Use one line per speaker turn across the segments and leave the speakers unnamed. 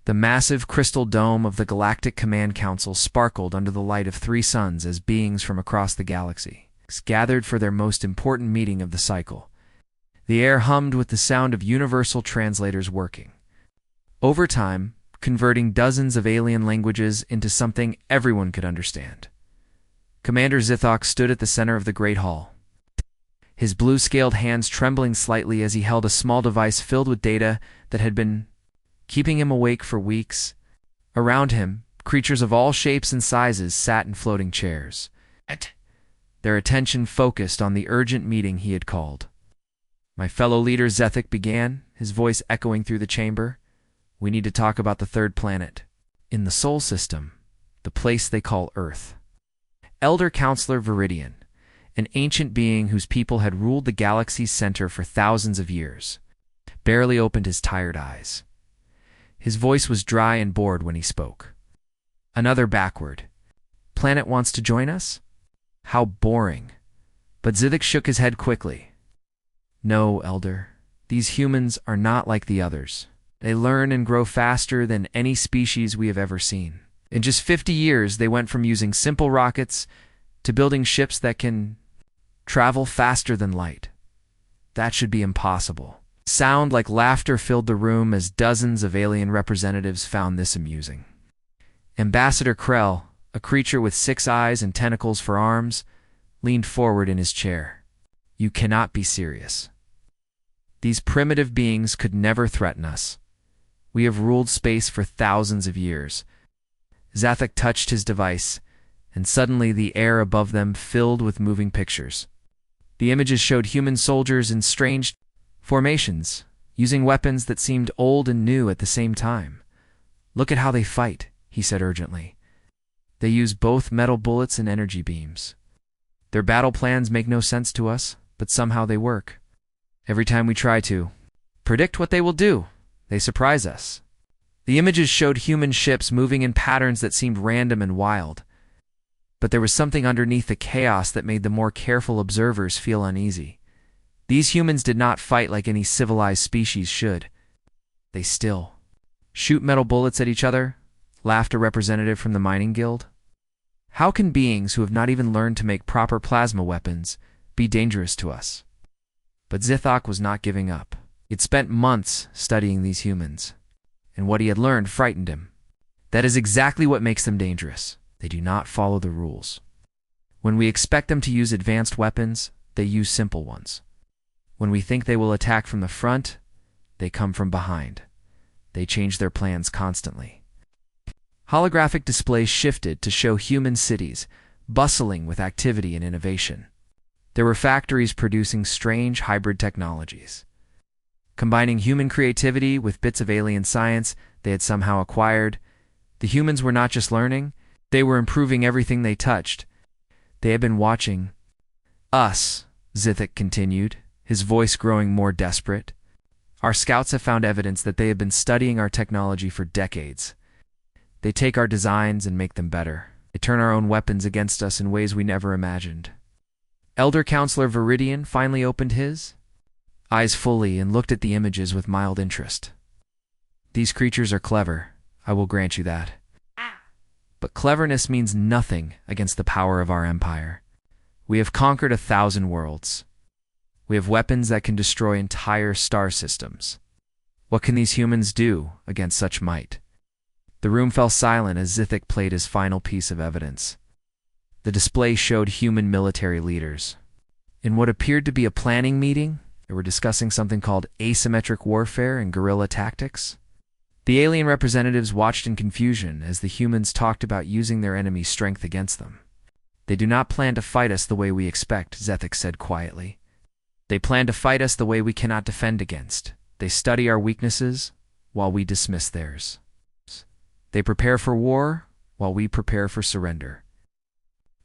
The massive crystal dome of the Galactic Command Council sparkled under the light of 3 suns as beings from across the galaxy gathered for their most important meeting of the cycle. The air hummed with the sound of universal translators working overtime, converting dozens of alien languages into something everyone could understand. Commander Zithok stood at the center of the Great Hall, his blue-scaled hands trembling slightly as he held a small device filled with data that had been keeping him awake for weeks. Around him, creatures of all shapes and sizes sat in floating chairs, their attention focused on the urgent meeting he had called. "My fellow leader," Zethik began, his voice echoing through the chamber, "we need to talk about the third planet in the Sol system, the place they call Earth." Elder Counselor Viridian, an ancient being whose people had ruled the galaxy's center for thousands of years, barely opened his tired eyes. His voice was dry and bored when he spoke. "Another backward planet wants to join us? How boring." But Zithik shook his head quickly. "No, Elder. These humans are not like the others. They learn and grow faster than any species we have ever seen. In just 50 years, they went from using simple rockets to building ships that can travel faster than light. That should be impossible." Sound like laughter filled the room as dozens of alien representatives found this amusing. Ambassador Krell, a creature with 6 eyes and tentacles for arms, leaned forward in his chair. "You cannot be serious. These primitive beings could never threaten us. We have ruled space for thousands of years." Zathik touched his device, and suddenly the air above them filled with moving pictures. The images showed human soldiers in strange formations, using weapons that seemed old and new at the same time. "Look at how they fight," he said urgently. "They use both metal bullets and energy beams. Their battle plans make no sense to us, but somehow they work. Every time we try to predict what they will do, they surprise us." The images showed human ships moving in patterns that seemed random and wild, but there was something underneath the chaos that made the more careful observers feel uneasy. These humans did not fight like any civilized species should. They still shoot metal bullets at each other, laughed a representative from the mining guild. "How can beings who have not even learned to make proper plasma weapons be dangerous to us?" But Zithok was not giving up. He'd spent months studying these humans, and what he had learned frightened him. That is exactly what makes them dangerous. They do not follow the rules. When we expect them to use advanced weapons, they use simple ones. When we think they will attack from the front, they come from behind. They change their plans constantly. Holographic displays shifted to show human cities, bustling with activity and innovation. There were factories producing strange hybrid technologies, combining human creativity with bits of alien science they had somehow acquired. The humans were not just learning, they were improving everything they touched. They had been watching us, Zithik continued, his voice growing more desperate. "Our scouts have found evidence that they have been studying our technology for decades. They take our designs and make them better. They turn our own weapons against us in ways we never imagined." Elder Counselor Viridian finally opened his eyes fully and looked at the images with mild interest. "These creatures are clever, I will grant you that. But cleverness means nothing against the power of our empire. We have conquered 1,000 worlds. We have weapons that can destroy entire star systems. What can these humans do against such might?" The room fell silent as Zithik played his final piece of evidence. The display showed human military leaders. In what appeared to be a planning meeting, they were discussing something called asymmetric warfare and guerrilla tactics. The alien representatives watched in confusion as the humans talked about using their enemy's strength against them. "They do not plan to fight us the way we expect," Zethik said quietly. "They plan to fight us the way we cannot defend against. They study our weaknesses while we dismiss theirs. They prepare for war while we prepare for surrender."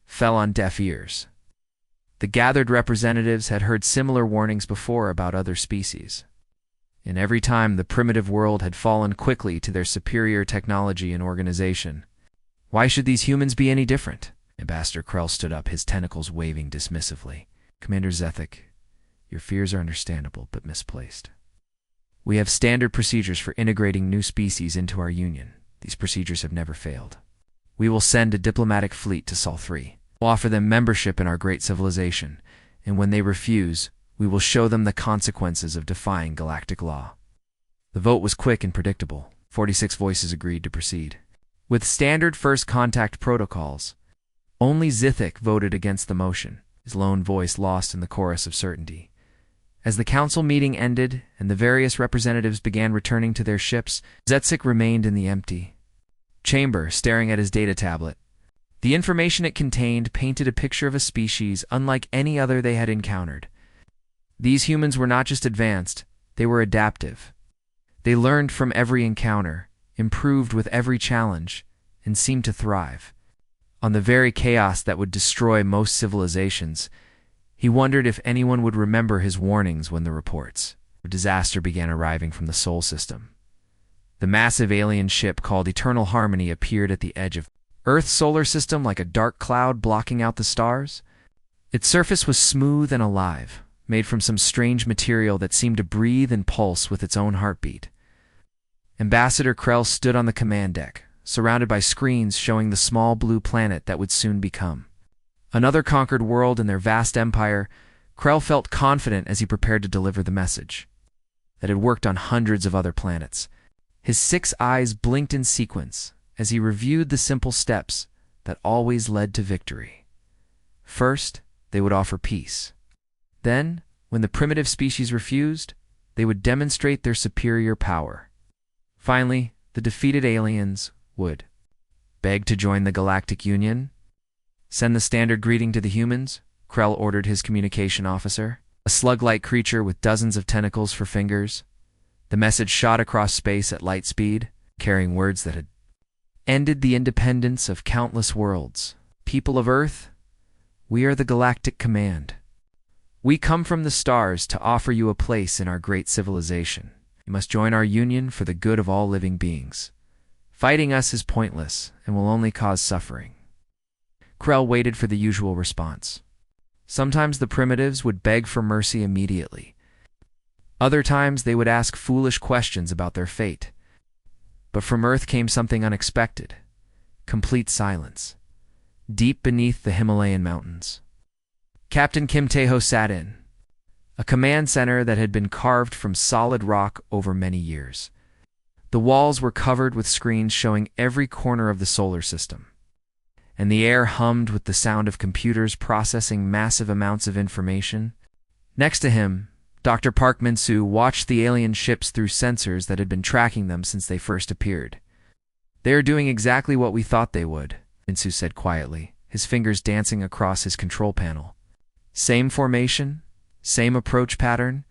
Fell on deaf ears. The gathered representatives had heard similar warnings before about other species, and every time the primitive world had fallen quickly to their superior technology and organization. "Why should these humans be any different?" Ambassador Krell stood up, his tentacles waving dismissively. "Commander Zethik, your fears are understandable but misplaced. We have standard procedures for integrating new species into our union. These procedures have never failed. We will send a diplomatic fleet to Sol 3. We'll offer them membership in our great civilization, and when they refuse, we will show them the consequences of defying galactic law. The vote was quick and predictable. 46 voices agreed to proceed. With standard first contact protocols, only Zithik voted against the motion, his lone voice lost in the chorus of certainty. As the council meeting ended and the various representatives began returning to their ships, Zetzik remained in the empty chamber, staring at his data tablet. The information it contained painted a picture of a species unlike any other they had encountered. These humans were not just advanced, they were adaptive. They learned from every encounter, improved with every challenge, and seemed to thrive. On the very chaos that would destroy most civilizations, he wondered if anyone would remember his warnings when the reports of disaster began arriving from the Sol system. The massive alien ship called Eternal Harmony appeared at the edge of Earth's solar system like a dark cloud blocking out the stars. Its surface was smooth and alive, made from some strange material that seemed to breathe and pulse with its own heartbeat. Ambassador Krell stood on the command deck, surrounded by screens showing the small blue planet that would soon become another conquered world in their vast empire. Krell felt confident as he prepared to deliver the message that had worked on hundreds of other planets. His 6 eyes blinked in sequence as he reviewed the simple steps that always led to victory. First, they would offer peace. Then, when the primitive species refused, they would demonstrate their superior power. Finally, the defeated aliens would beg to join the Galactic Union. Send the standard greeting to the humans, Krell ordered his communication officer, a slug-like creature with dozens of tentacles for fingers. The message shot across space at light speed, carrying words that had ended the independence of countless worlds. People of Earth, we are the Galactic Command. We come from the stars to offer you a place in our great civilization. You must join our union for the good of all living beings. Fighting us is pointless and will only cause suffering. Krell waited for the usual response. Sometimes the primitives would beg for mercy immediately. Other times they would ask foolish questions about their fate. But from Earth came something unexpected. Complete silence. Deep beneath the Himalayan mountains, Captain Kim Taeho sat in a command center that had been carved from solid rock over many years. The walls were covered with screens showing every corner of the solar system, and the air hummed with the sound of computers processing massive amounts of information. Next to him, Dr. Park Min-soo watched the alien ships through sensors that had been tracking them since they first appeared. "They are doing exactly what we thought they would," Min-soo said quietly, his fingers dancing across his control panel. "Same formation, same approach pattern,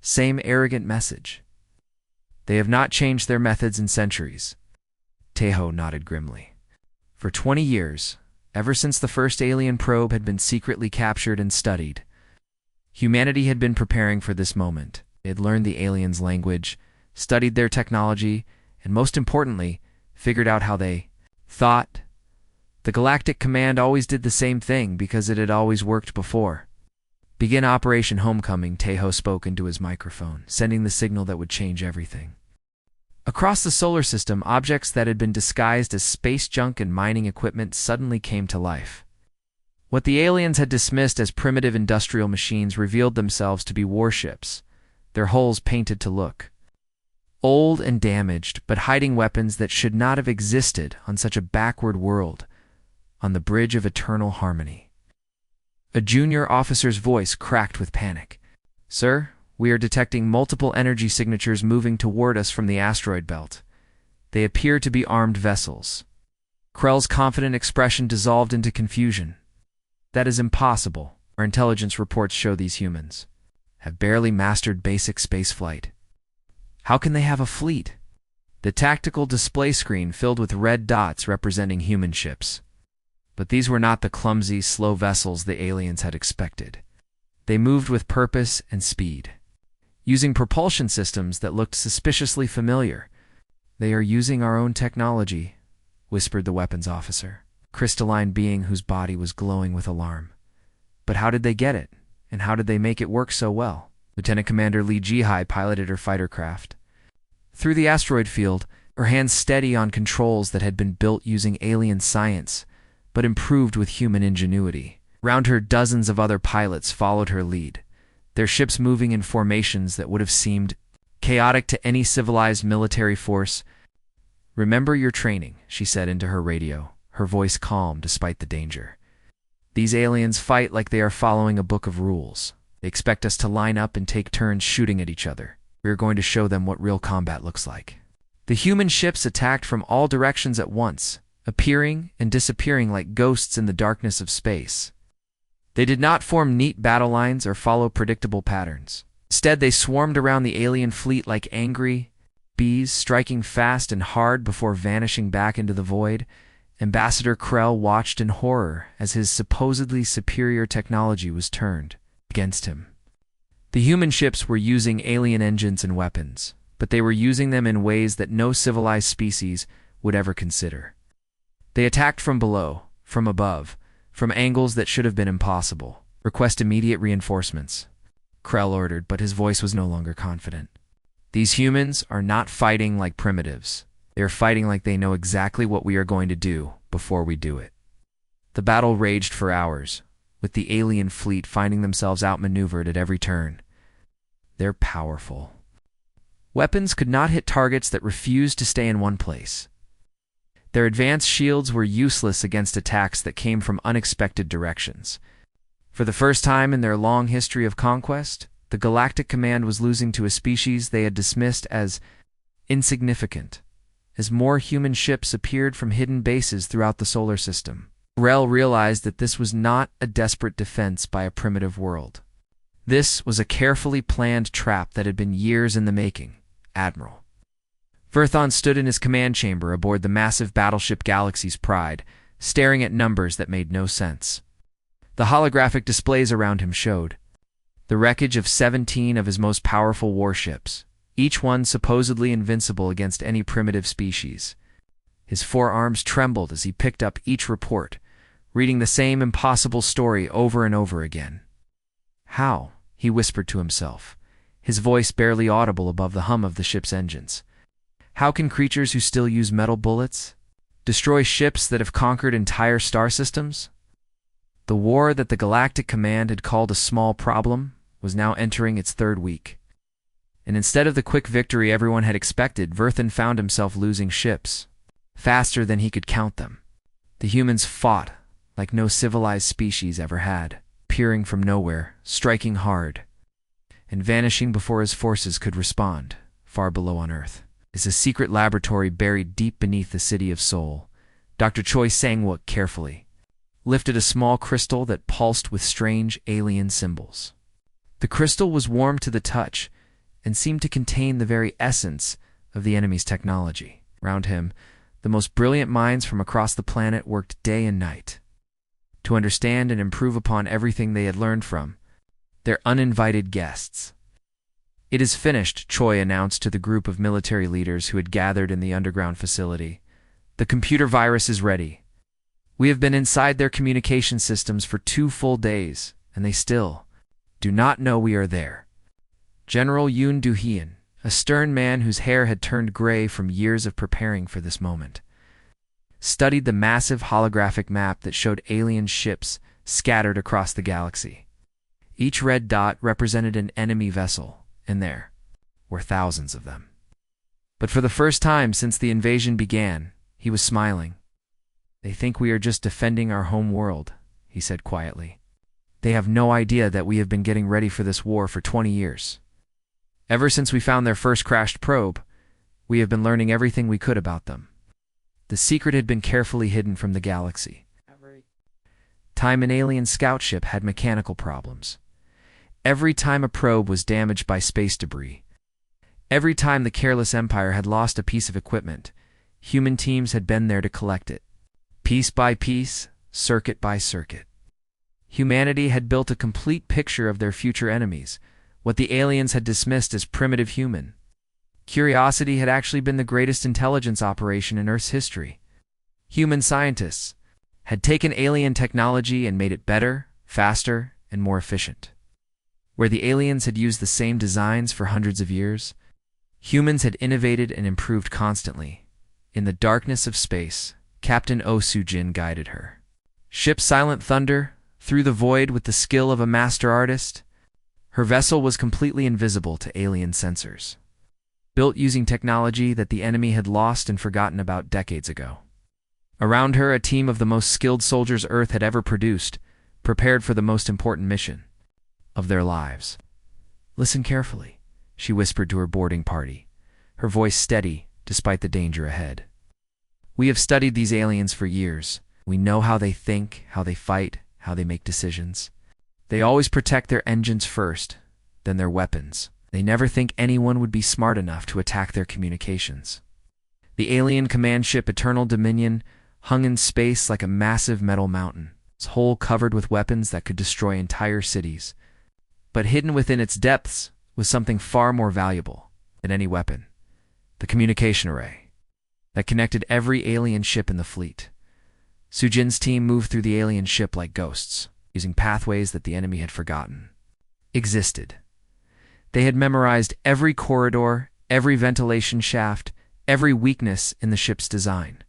same arrogant message. They have not changed their methods in centuries." Taeho nodded grimly. For 20 years, ever since the first alien probe had been secretly captured and studied, humanity had been preparing for this moment. They had learned the aliens' language, studied their technology, and most importantly, figured out how they thought. The Galactic Command always did the same thing because it had always worked before. "Begin Operation Homecoming," Taeho spoke into his microphone, sending the signal that would change everything. Across the solar system, objects that had been disguised as space junk and mining equipment suddenly came to life. What the aliens had dismissed as primitive industrial machines revealed themselves to be warships, their hulls painted to look old and damaged, but hiding weapons that should not have existed on such a backward world, on the bridge of Eternal Harmony. A junior officer's voice cracked with panic. "Sir, we are detecting multiple energy signatures moving toward us from the asteroid belt. They appear to be armed vessels." Krell's confident expression dissolved into confusion. "That is impossible. Our intelligence reports show these humans have barely mastered basic spaceflight. How can they have a fleet?" The tactical display screen filled with red dots representing human ships. But these were not the clumsy, slow vessels the aliens had expected. They moved with purpose and speed, using propulsion systems that looked suspiciously familiar. "They are using our own technology," whispered the weapons officer, a crystalline being whose body was glowing with alarm. "But how did they get it? And how did they make it work so well?" Lieutenant Commander Lee Jihai piloted her fighter craft. Through the asteroid field, her hands steady on controls that had been built using alien science, but improved with human ingenuity. Round her, dozens of other pilots followed her lead, their ships moving in formations that would have seemed chaotic to any civilized military force. "Remember your training," she said into her radio, her voice calm despite the danger. "These aliens fight like they are following a book of rules. They expect us to line up and take turns shooting at each other. We are going to show them what real combat looks like." The human ships attacked from all directions at once, appearing and disappearing like ghosts in the darkness of space. They did not form neat battle lines or follow predictable patterns. Instead, they swarmed around the alien fleet like angry bees, striking fast and hard before vanishing back into the void. Ambassador Krell watched in horror as his supposedly superior technology was turned against him. The human ships were using alien engines and weapons, but they were using them in ways that no civilized species would ever consider. They attacked from below, from above, from angles that should have been impossible. "Request immediate reinforcements," Krell ordered, but his voice was no longer confident. "These humans are not fighting like primitives. They are fighting like they know exactly what we are going to do before we do it." The battle raged for hours, with the alien fleet finding themselves outmaneuvered at every turn. They're powerful. Weapons could not hit targets that refused to stay in one place. Their advanced shields were useless against attacks that came from unexpected directions. For the first time in their long history of conquest, the Galactic Command was losing to a species they had dismissed as insignificant, as more human ships appeared from hidden bases throughout the solar system. Rel realized that this was not a desperate defense by a primitive world. This was a carefully planned trap that had been years in the making. Admiral Verthon stood in his command chamber aboard the massive battleship Galaxy's Pride, staring at numbers that made no sense. The holographic displays around him showed the wreckage of 17 of his most powerful warships, each one supposedly invincible against any primitive species. His forearms trembled as he picked up each report, reading the same impossible story over and over again. "How?" he whispered to himself, his voice barely audible above the hum of the ship's engines. "How can creatures who still use metal bullets destroy ships that have conquered entire star systems?" The war that the Galactic Command had called a small problem was now entering its third week. And instead of the quick victory everyone had expected, Verthon found himself losing ships, faster than he could count them. The humans fought like no civilized species ever had, appearing from nowhere, striking hard, and vanishing before his forces could respond. Far below on Earth is a secret laboratory buried deep beneath the city of Seoul. Dr. Choi Sang-wook carefully lifted a small crystal that pulsed with strange alien symbols. The crystal was warm to the touch and seemed to contain the very essence of the enemy's technology. Around him, the most brilliant minds from across the planet worked day and night to understand and improve upon everything they had learned from their uninvited guests. "It is finished," Choi announced to the group of military leaders who had gathered in the underground facility. "The computer virus is ready. We have been inside their communication systems for 2 full days, and they still do not know we are there." General Yoon Do-hyun, a stern man whose hair had turned gray from years of preparing for this moment, studied the massive holographic map that showed alien ships scattered across the galaxy. Each red dot represented an enemy vessel, and there were thousands of them. But for the first time since the invasion began, he was smiling. "They think we are just defending our home world," he said quietly. "They have no idea that we have been getting ready for this war for 20 years. Ever since we found their first crashed probe, we have been learning everything we could about them. The secret had been carefully hidden from the galaxy. Time an alien scout ship had mechanical problems. Every time a probe was damaged by space debris, every time the careless Empire had lost a piece of equipment, human teams had been there to collect it. Piece by piece, circuit by circuit. Humanity had built a complete picture of their future enemies, what the aliens had dismissed as primitive human. Curiosity had actually been the greatest intelligence operation in Earth's history. Human scientists had taken alien technology and made it better, faster, and more efficient. Where the aliens had used the same designs for hundreds of years, humans had innovated and improved constantly. In the darkness of space, Captain Oh Soo-jin guided her. Ship Silent Thunder, through the void with the skill of a master artist, her vessel was completely invisible to alien sensors. Built using technology that the enemy had lost and forgotten about decades ago. Around her, a team of the most skilled soldiers Earth had ever produced, prepared for the most important mission of their lives. "Listen carefully," she whispered to her boarding party, her voice steady despite the danger ahead. "We have studied these aliens for years. We know how they think, how they fight, how they make decisions. They always protect their engines first, then their weapons. They never think anyone would be smart enough to attack their communications." The alien command ship Eternal Dominion hung in space like a massive metal mountain, its hull covered with weapons that could destroy entire cities. But hidden within its depths was something far more valuable than any weapon: the communication array that connected every alien ship in the fleet. Soo-jin's team moved through the alien ship like ghosts, using pathways that the enemy had forgotten existed. They had memorized every corridor, every ventilation shaft, every weakness in the ship's design.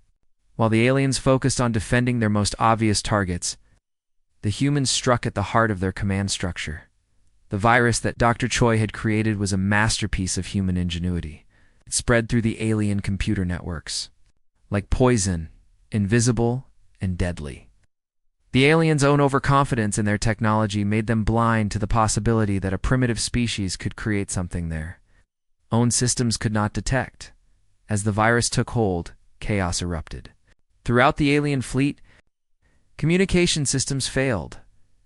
While the aliens focused on defending their most obvious targets, the humans struck at the heart of their command structure. The virus that Dr. Choi had created was a masterpiece of human ingenuity. It spread through the alien computer networks, like poison, invisible and deadly. The aliens' own overconfidence in their technology made them blind to the possibility that a primitive species could create something their own systems could not detect. As the virus took hold, chaos erupted. Throughout the alien fleet, communication systems failed,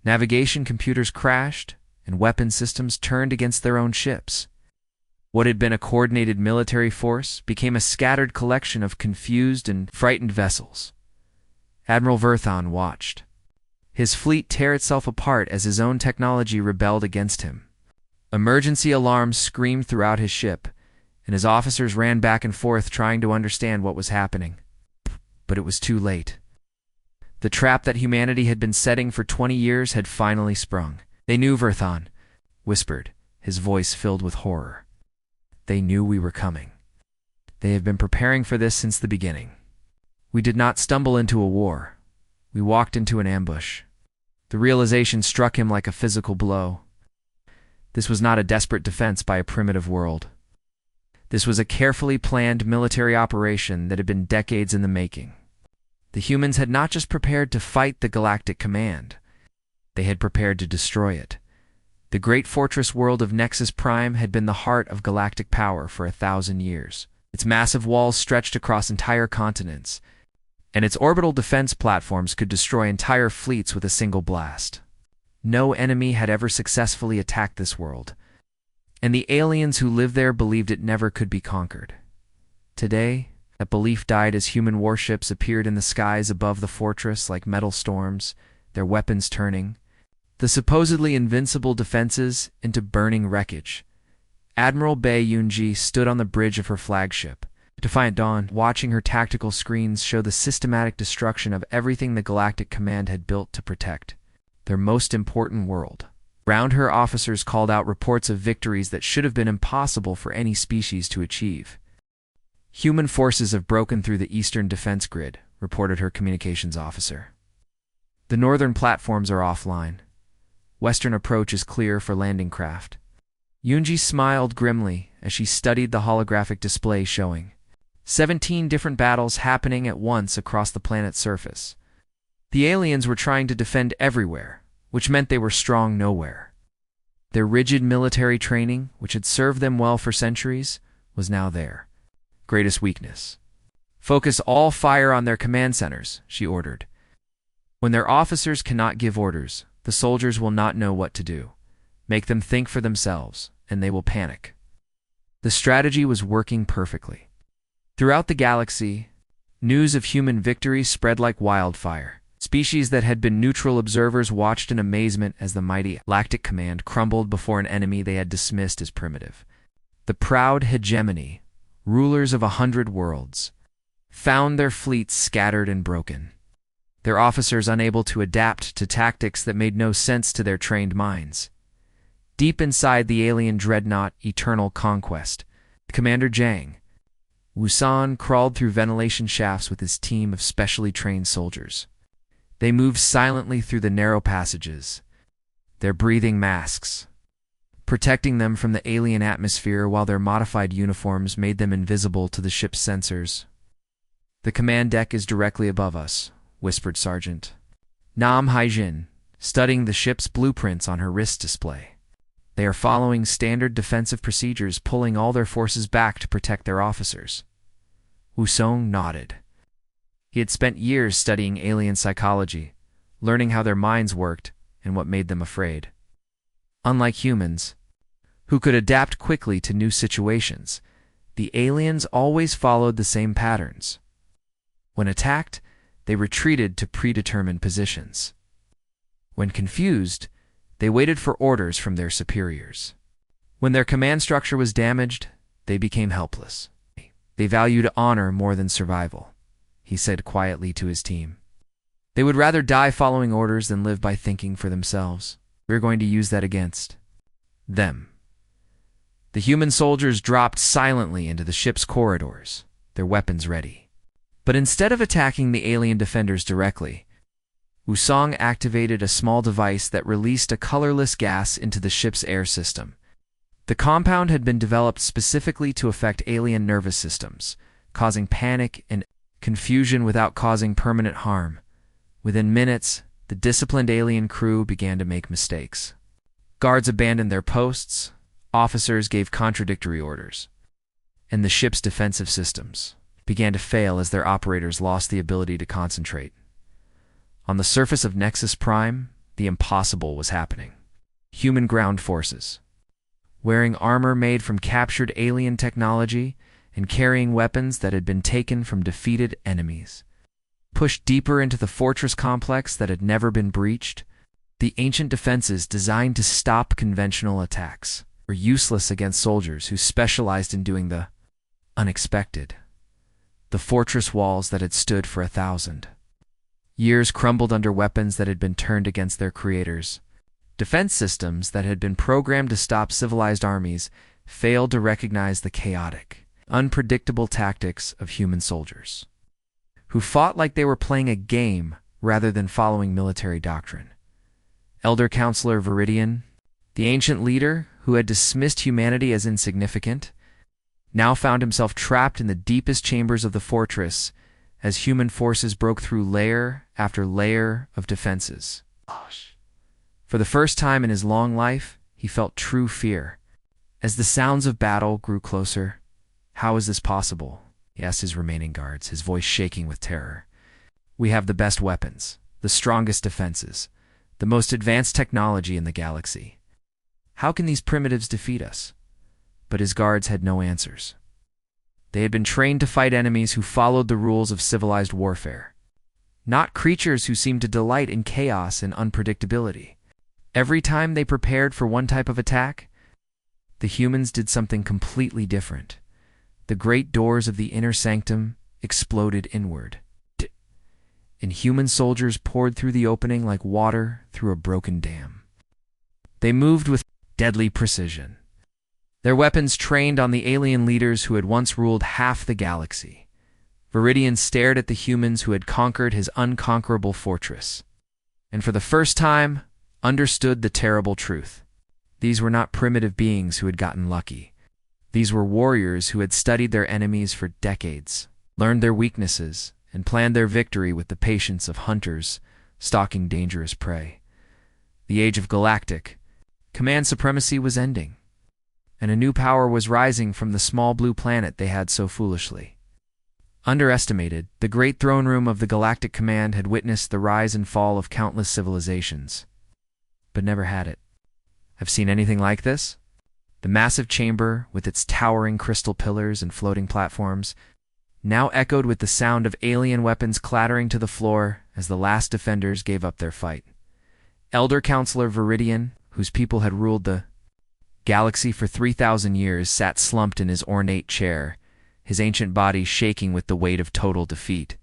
navigation computers crashed, and weapon systems turned against their own ships. What had been a coordinated military force became a scattered collection of confused and frightened vessels. Admiral Verthon watched his fleet tear itself apart as his own technology rebelled against him. Emergency alarms screamed throughout his ship, and his officers ran back and forth trying to understand what was happening. But it was too late. The trap that humanity had been setting for 20 years had finally sprung. "They knew," Verthon whispered, his voice filled with horror. "They knew we were coming. They have been preparing for this since the beginning. We did not stumble into a war. We walked into an ambush." The realization struck him like a physical blow. This was not a desperate defense by a primitive world. This was a carefully planned military operation that had been decades in the making. The humans had not just prepared to fight the Galactic Command. They had prepared to destroy it. The great fortress world of Nexus Prime had been the heart of galactic power for 1,000 years. Its massive walls stretched across entire continents, and its orbital defense platforms could destroy entire fleets with a single blast. No enemy had ever successfully attacked this world, and the aliens who lived there believed it never could be conquered. Today, that belief died as human warships appeared in the skies above the fortress like metal storms, their weapons turning the supposedly invincible defenses into burning wreckage. Admiral Bae Yoon-ji stood on the bridge of her flagship, Defiant Dawn, watching her tactical screens show the systematic destruction of everything the Galactic Command had built to protect their most important world. Round her, officers called out reports of victories that should have been impossible for any species to achieve. "Human forces have broken through the eastern defense grid," reported her communications officer. "The northern platforms are offline. Western approach is clear for landing craft." Yoonji smiled grimly as she studied the holographic display showing 17 different battles happening at once across the planet's surface. The aliens were trying to defend everywhere, which meant they were strong nowhere. Their rigid military training, which had served them well for centuries, was now their greatest weakness. "Focus all fire on their command centers," she ordered. "When their officers cannot give orders, the soldiers will not know what to do. Make them think for themselves, and they will panic." The strategy was working perfectly. Throughout the galaxy, news of human victory spread like wildfire. Species that had been neutral observers watched in amazement as the mighty Galactic Command crumbled before an enemy they had dismissed as primitive. The proud hegemony, rulers of 100 worlds, found their fleets scattered and broken, their officers unable to adapt to tactics that made no sense to their trained minds. Deep inside the alien dreadnought Eternal Conquest, Commander Jang Wusan crawled through ventilation shafts with his team of specially trained soldiers. They moved silently through the narrow passages, their breathing masks protecting them from the alien atmosphere while their modified uniforms made them invisible to the ship's sensors. "The command deck is directly above us," whispered Sergeant Nam Haijin, studying the ship's blueprints on her wrist display. "They are following standard defensive procedures, pulling all their forces back to protect their officers." Wusong nodded. He had spent years studying alien psychology, learning how their minds worked and what made them afraid. Unlike humans, who could adapt quickly to new situations, the aliens always followed the same patterns. When attacked, they retreated to predetermined positions. When confused, they waited for orders from their superiors. When their command structure was damaged, they became helpless. "They valued honor more than survival," he said quietly to his team. "They would rather die following orders than live by thinking for themselves. We're going to use that against them." The human soldiers dropped silently into the ship's corridors, their weapons ready. But instead of attacking the alien defenders directly, Wusong activated a small device that released a colorless gas into the ship's air system. The compound had been developed specifically to affect alien nervous systems, causing panic and confusion without causing permanent harm. Within minutes, the disciplined alien crew began to make mistakes. Guards abandoned their posts, officers gave contradictory orders, and the ship's defensive systems began to fail as their operators lost the ability to concentrate. On the surface of Nexus Prime, the impossible was happening. Human ground forces, wearing armor made from captured alien technology and carrying weapons that had been taken from defeated enemies, pushed deeper into the fortress complex that had never been breached. The ancient defenses designed to stop conventional attacks were useless against soldiers who specialized in doing the unexpected. The fortress walls that had stood for 1,000 years crumbled under weapons that had been turned against their creators. Defense systems that had been programmed to stop civilized armies failed to recognize the chaotic, unpredictable tactics of human soldiers, who fought like they were playing a game rather than following military doctrine. Elder Counselor Viridian, the ancient leader who had dismissed humanity as insignificant, now found himself trapped in the deepest chambers of the fortress as human forces broke through layer after layer of defenses. For the first time in his long life, he felt true fear. As the sounds of battle grew closer, "How is this possible?" he asked his remaining guards, his voice shaking with terror. "We have the best weapons, the strongest defenses, the most advanced technology in the galaxy. How can these primitives defeat us?" But his guards had no answers. They had been trained to fight enemies who followed the rules of civilized warfare, not creatures who seemed to delight in chaos and unpredictability. Every time they prepared for one type of attack, the humans did something completely different. The great doors of the inner sanctum exploded inward, and human soldiers poured through the opening like water through a broken dam. They moved with deadly precision, their weapons trained on the alien leaders who had once ruled half the galaxy. Viridian stared at the humans who had conquered his unconquerable fortress, and for the first time understood the terrible truth. These were not primitive beings who had gotten lucky. These were warriors who had studied their enemies for decades, learned their weaknesses, and planned their victory with the patience of hunters stalking dangerous prey. The age of galactic command supremacy was ending, and a new power was rising from the small blue planet they had so foolishly underestimated. The great throne room of the Galactic Command had witnessed the rise and fall of countless civilizations, but never had it have seen anything like this. The massive chamber, with its towering crystal pillars and floating platforms, now echoed with the sound of alien weapons clattering to the floor as the last defenders gave up their fight. Elder Counselor Viridian, whose people had ruled the galaxy for 3,000 years, sat slumped in his ornate chair, his ancient body shaking with the weight of total defeat.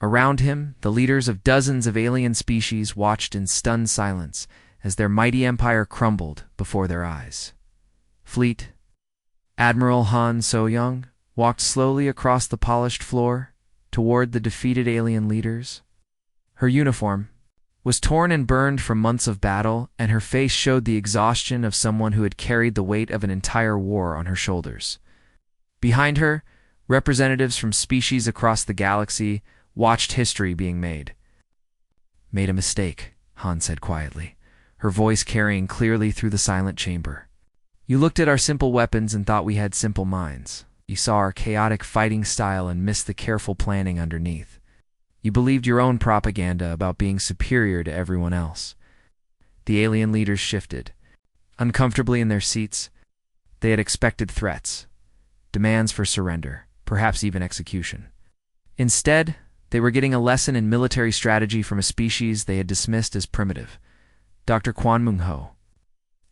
Around him, the leaders of dozens of alien species watched in stunned silence as their mighty empire crumbled before their eyes. Fleet Admiral Han So-young walked slowly across the polished floor toward the defeated alien leaders. Her uniform was torn and burned from months of battle, and her face showed the exhaustion of someone who had carried the weight of an entire war on her shoulders. Behind her, representatives from species across the galaxy watched history being made. "Made a mistake," Han said quietly, her voice carrying clearly through the silent chamber. "You looked at our simple weapons and thought we had simple minds. You saw our chaotic fighting style and missed the careful planning underneath. You believed your own propaganda about being superior to everyone else." The alien leaders shifted, uncomfortably in their seats. They had expected threats, demands for surrender, perhaps even execution. Instead, they were getting a lesson in military strategy from a species they had dismissed as primitive. Dr. Quan Mung-ho,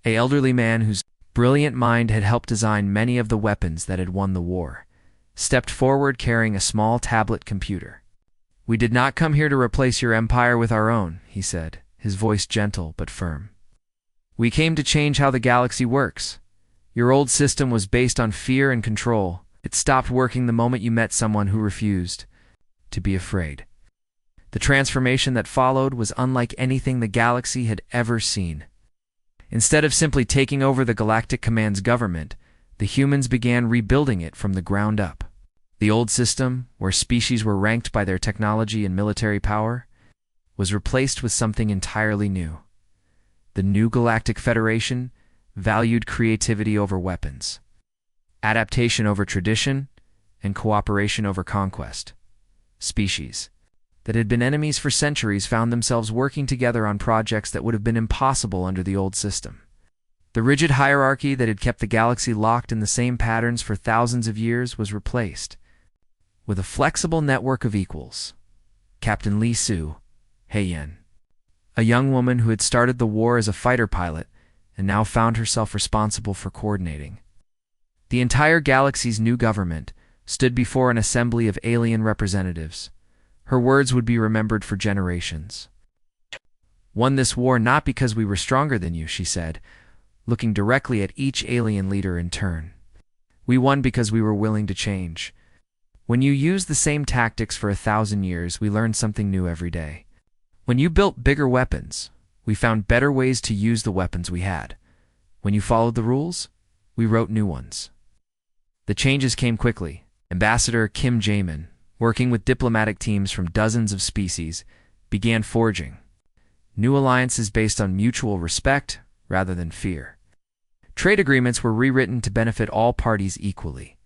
an elderly man whose brilliant mind had helped design many of the weapons that had won the war, stepped forward carrying a small tablet computer. "We did not come here to replace your empire with our own," he said, his voice gentle but firm. "We came to change how the galaxy works. Your old system was based on fear and control. It stopped working the moment you met someone who refused to be afraid." The transformation that followed was unlike anything the galaxy had ever seen. Instead of simply taking over the Galactic Command's government, the humans began rebuilding it from the ground up. The old system, where species were ranked by their technology and military power, was replaced with something entirely new. The new Galactic Federation valued creativity over weapons, adaptation over tradition, and cooperation over conquest. Species that had been enemies for centuries found themselves working together on projects that would have been impossible under the old system. The rigid hierarchy that had kept the galaxy locked in the same patterns for thousands of years was replaced with a flexible network of equals. Captain Lee Su Hei-yen, a young woman who had started the war as a fighter pilot and now found herself responsible for coordinating the entire galaxy's new government, stood before an assembly of alien representatives. Her words would be remembered for generations. "Won this war not because we were stronger than you," she said, looking directly at each alien leader in turn. "We won because we were willing to change. When you use the same tactics for 1,000 years, we learn something new every day. When you built bigger weapons, we found better ways to use the weapons we had. When you followed the rules, we wrote new ones." The changes came quickly. Ambassador Kim Jae-min, working with diplomatic teams from dozens of species, began forging new alliances based on mutual respect rather than fear. Trade agreements were rewritten to benefit all parties equally.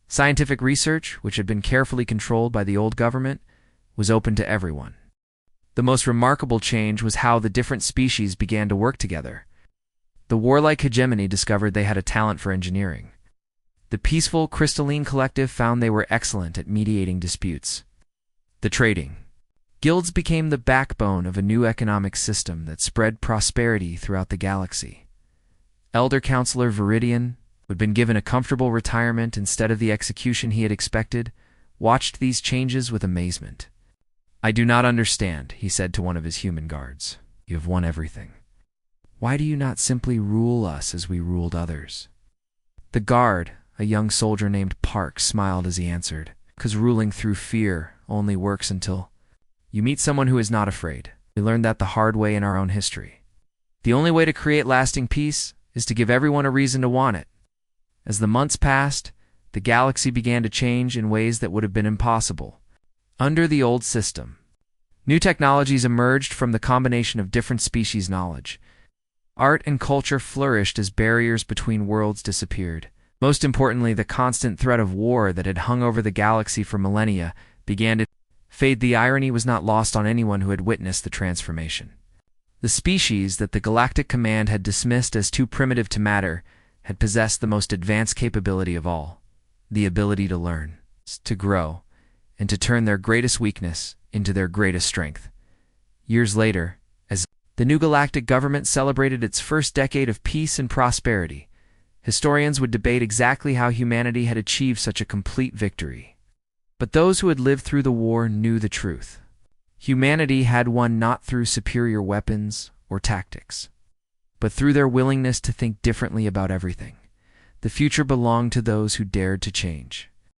Scientific research, which had been carefully controlled by the old government, was open to everyone. The most remarkable change was how the different species began to work together. The warlike hegemony discovered they had a talent for engineering. The peaceful, crystalline collective found they were excellent at mediating disputes. The trading guilds became the backbone of a new economic system that spread prosperity throughout the galaxy. Elder Counselor Viridian, who had been given a comfortable retirement instead of the execution he had expected, watched these changes with amazement. "I do not understand," he said to one of his human guards. "You have won everything. Why do you not simply rule us as we ruled others?" The guard, a young soldier named Park, smiled as he answered, "Because ruling through fear only works until you meet someone who is not afraid. We learned that the hard way in our own history. The only way to create lasting peace is to give everyone a reason to want it." As the months passed, the galaxy began to change in ways that would have been impossible under the old system. New technologies emerged from the combination of different species' knowledge. Art and culture flourished as barriers between worlds disappeared. Most importantly, the constant threat of war that had hung over the galaxy for millennia began to fade. The irony was not lost on anyone who had witnessed the transformation. The species that the Galactic Command had dismissed as too primitive to matter had possessed the most advanced capability of all: the ability to learn, to grow, and to turn their greatest weakness into their greatest strength. Years later, as the new galactic government celebrated its first decade of peace and prosperity, historians would debate exactly how humanity had achieved such a complete victory. But those who had lived through the war knew the truth. Humanity had won not through superior weapons or tactics, but through their willingness to think differently about everything. The future belonged to those who dared to change.